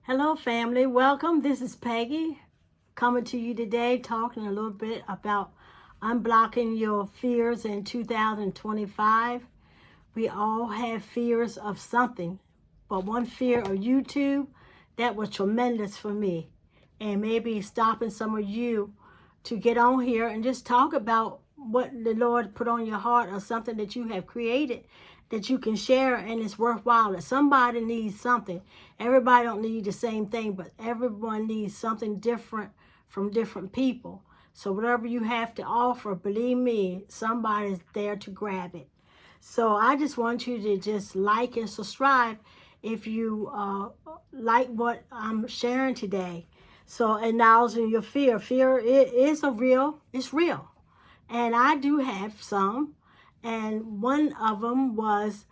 Hello, family. Welcome. This is Peggy coming to you today, talking a little bit about unblocking your fears in 2025. We all have fears of something, but one fear of YouTube that was tremendous for me, and maybe stopping some of you to get on here and just talk about what the Lord put on your heart or something that you have created that you can share and it's worthwhile. That somebody needs something. Everybody don't need the same thing, but everyone needs something different from different people. So whatever you have to offer, believe me, somebody's there to grab it. So I just want you to just like and subscribe if you like what I'm sharing today. So acknowledging your fear. Fear is it's real. And I do have some. And one of them was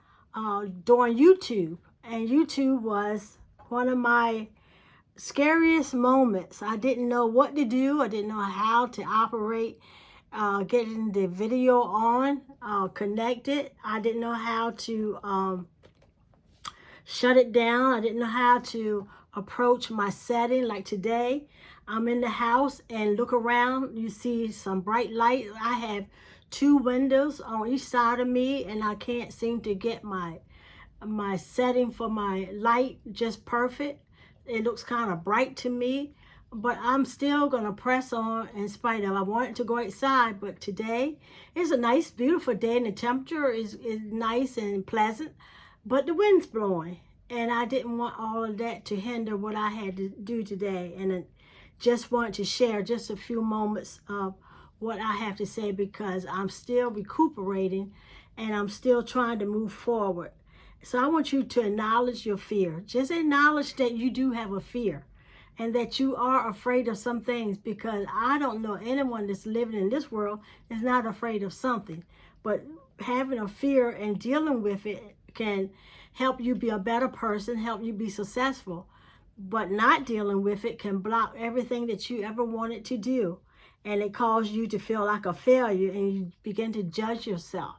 during YouTube. And YouTube was one of my scariest moments. I didn't know what to do. I didn't know how to operate, getting the video on, connected. I didn't know how to shut it down. I didn't know how to approach my setting. Like today, I'm in the house and look around. You see some bright light. I have two windows on each side of me, and I can't seem to get my setting for my light just perfect. It looks kind of bright to me, but I'm still gonna press on in spite of. I wanted to go outside, but today is a nice, beautiful day, and the temperature is nice and pleasant, but the wind's blowing, and I didn't want all of that to hinder what I had to do today. And I just want to share just a few moments of what I have to say, because I'm still recuperating and I'm still trying to move forward. So I want you to acknowledge your fear. Just acknowledge that you do have a fear and that you are afraid of some things, because I don't know anyone that's living in this world is not afraid of something. But having a fear and dealing with it can help you be a better person, help you be successful. But not dealing with it can block everything that you ever wanted to do. And it causes you to feel like a failure, and you begin to judge yourself.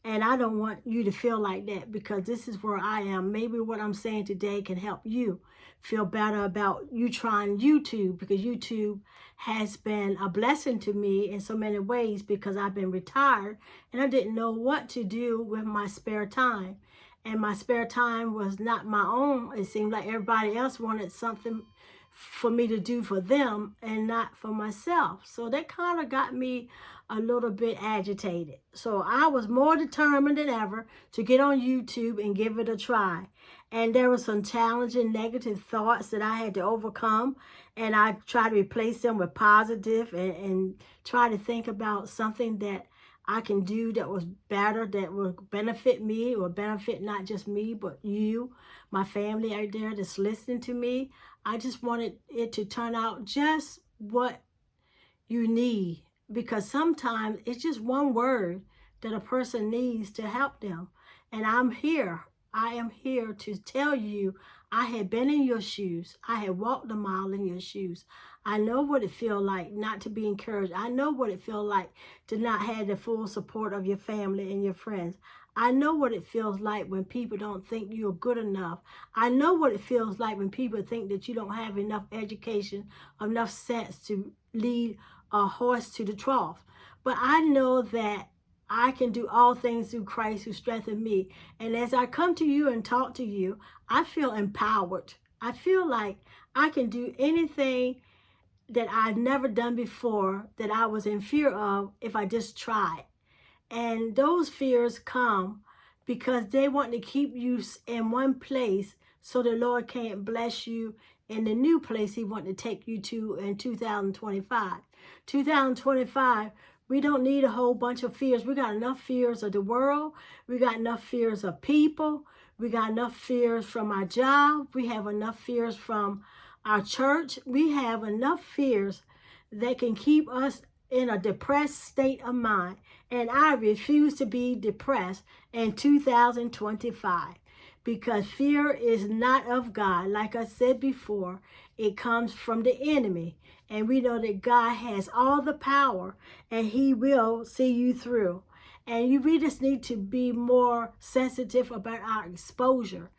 And I don't want you to feel like that, because this is where I am. Maybe what I'm saying today can help you feel better about you trying YouTube, because YouTube has been a blessing to me in so many ways, because I've been retired and I didn't know what to do with my spare time. And my spare time was not my own. It seemed like everybody else wanted something for me to do for them and not for myself. So that kind of got me a little bit agitated. So I was more determined than ever to get on YouTube and give it a try. And there were some challenging negative thoughts that I had to overcome. And I tried to replace them with positive, and try to think about something that I can do that was better, that would benefit me, or benefit not just me, but you, my family out there that's listening to me. I just wanted it to turn out just what you need, because sometimes it's just one word that a person needs to help them. And I'm here. I am here to tell you, I had been in your shoes. I had walked a mile in your shoes. I know what it feels like not to be encouraged. I know what it feels like to not have the full support of your family and your friends. I know what it feels like when people don't think you're good enough. I know what it feels like when people think that you don't have enough education, enough sense to lead a horse to the trough. But I know that I can do all things through Christ who strengthens me. And as I come to you and talk to you, I feel empowered. I feel like I can do anything that I've never done before, that I was in fear of, if I just tried. And those fears come because they want to keep you in one place so the Lord can't bless you in the new place He wants to take you to in 2025. 2025, we don't need a whole bunch of fears. We got enough fears of the world. We got enough fears of people. We got enough fears from our job. We have enough fears from our church. We have enough fears that can keep us in a depressed state of mind. And I refuse to be depressed in 2025, because fear is not of God. Like I said before, it comes from the enemy. And we know that God has all the power, and He will see you through. And we just need to be more sensitive about our exposure.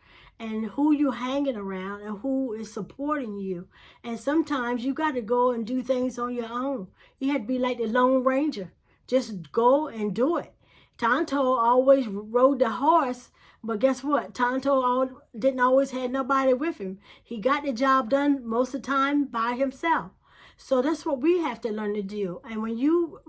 and who you're hanging around and who is supporting you. And sometimes you got to go and do things on your own. You had to be like the Lone Ranger. Just go and do it. Tonto always rode the horse, but guess what? Tonto didn't always have nobody with him. He got the job done most of the time by himself. So that's what we have to learn to do. And when you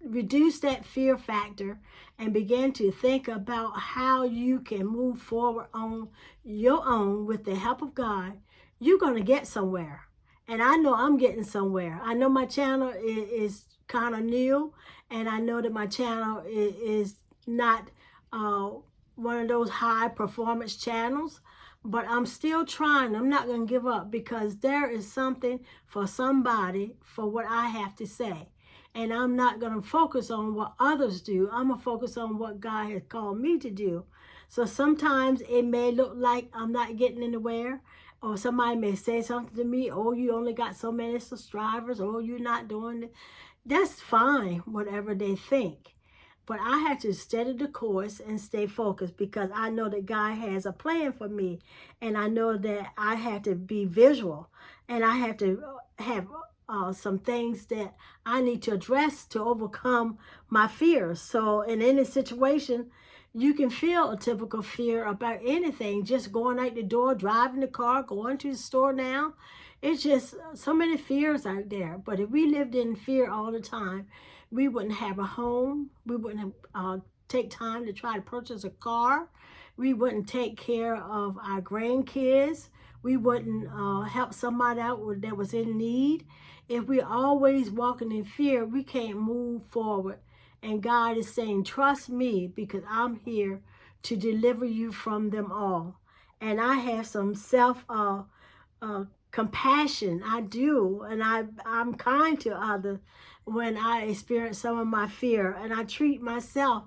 reduce that fear factor and begin to think about how you can move forward on your own with the help of God, you're going to get somewhere. And I know I'm getting somewhere. I know my channel is kind of new, and I know that my channel is not one of those high performance channels, but I'm still trying. I'm not going to give up, because there is something for somebody for what I have to say. And I'm not going to focus on what others do. I'm going to focus on what God has called me to do. So sometimes it may look like I'm not getting anywhere, or somebody may say something to me, oh, you only got so many subscribers, oh, you're not doing it. That's fine, whatever they think. But I have to steady the course and stay focused, because I know that God has a plan for me. And I know that I have to be visual, and I have to have some things that I need to address to overcome my fears. So in any situation, you can feel a typical fear about anything, just going out the door, driving the car, going to the store now. It's just so many fears out there. But if we lived in fear all the time, we wouldn't have a home. We wouldn't take time to try to purchase a car. We wouldn't take care of our grandkids. We wouldn't help somebody out that was in need. If we're always walking in fear, we can't move forward. And God is saying, trust me, because I'm here to deliver you from them all. And I have some compassion. I do. And I'm kind to others when I experience some of my fear. And I treat myself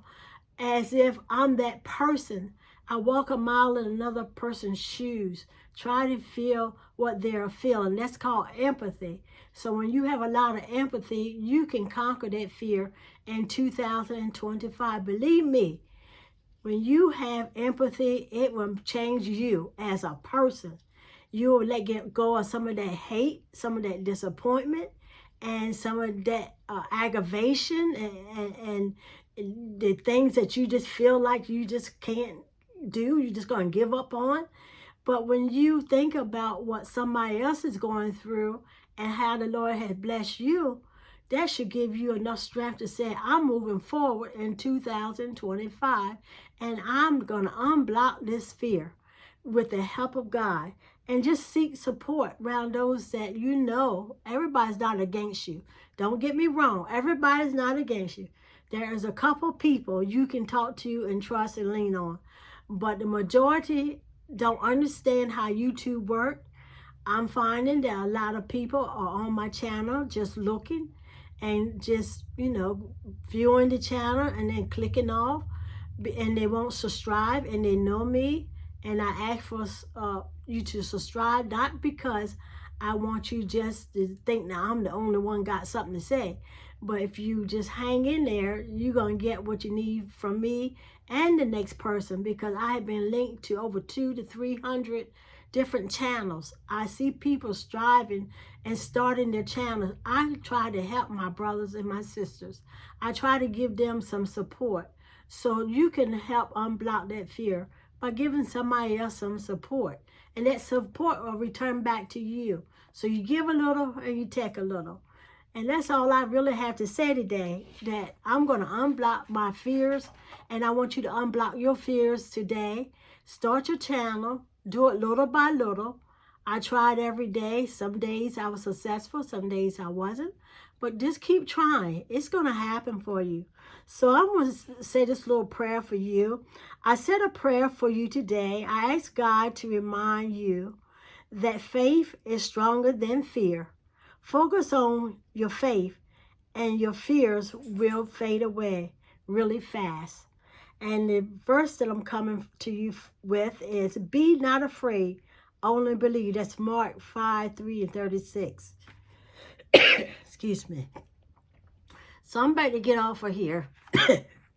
as if I'm that person. I walk a mile in another person's shoes. Try to feel what they're feeling. That's called empathy. So when you have a lot of empathy, you can conquer that fear in 2025. Believe me, when you have empathy, it will change you as a person. You will let go of some of that hate, some of that disappointment, and some of that aggravation and the things that you just feel like you just can't do. You're just going to give up on. But when you think about what somebody else is going through and how the Lord has blessed you, that should give you enough strength to say, I'm moving forward in 2025, and I'm going to unblock this fear with the help of God. And just seek support around those that you know. Everybody's not against you. Don't get me wrong. Everybody's not against you. There is a couple people you can talk to and trust and lean on. But the majority don't understand how YouTube works. I'm finding that a lot of people are on my channel just looking and just, viewing the channel and then clicking off, and they won't subscribe, and they know me. And I ask for you to subscribe, not because I want you just to think that I'm the only one got something to say. But if you just hang in there, you're going to get what you need from me and the next person, because I have been linked to over 200 to 300 different channels. I see people striving and starting their channels. I try to help my brothers and my sisters. I try to give them some support, so you can help unblock that fear by giving somebody else some support. And that support will return back to you. So you give a little and you take a little. And that's all I really have to say today, that I'm going to unblock my fears, and I want you to unblock your fears today. Start your channel. Do it little by little. I tried every day. Some days I was successful. Some days I wasn't. But just keep trying. It's going to happen for you. So I want to say this little prayer for you. I said a prayer for you today. I asked God to remind you that faith is stronger than fear. Focus on your faith, and your fears will fade away really fast. And the verse that I'm coming to you with is, be not afraid, only believe. That's Mark 5:3-36. Excuse me. So I'm about to get off of here.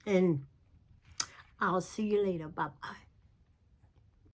And I'll see you later. Bye-bye.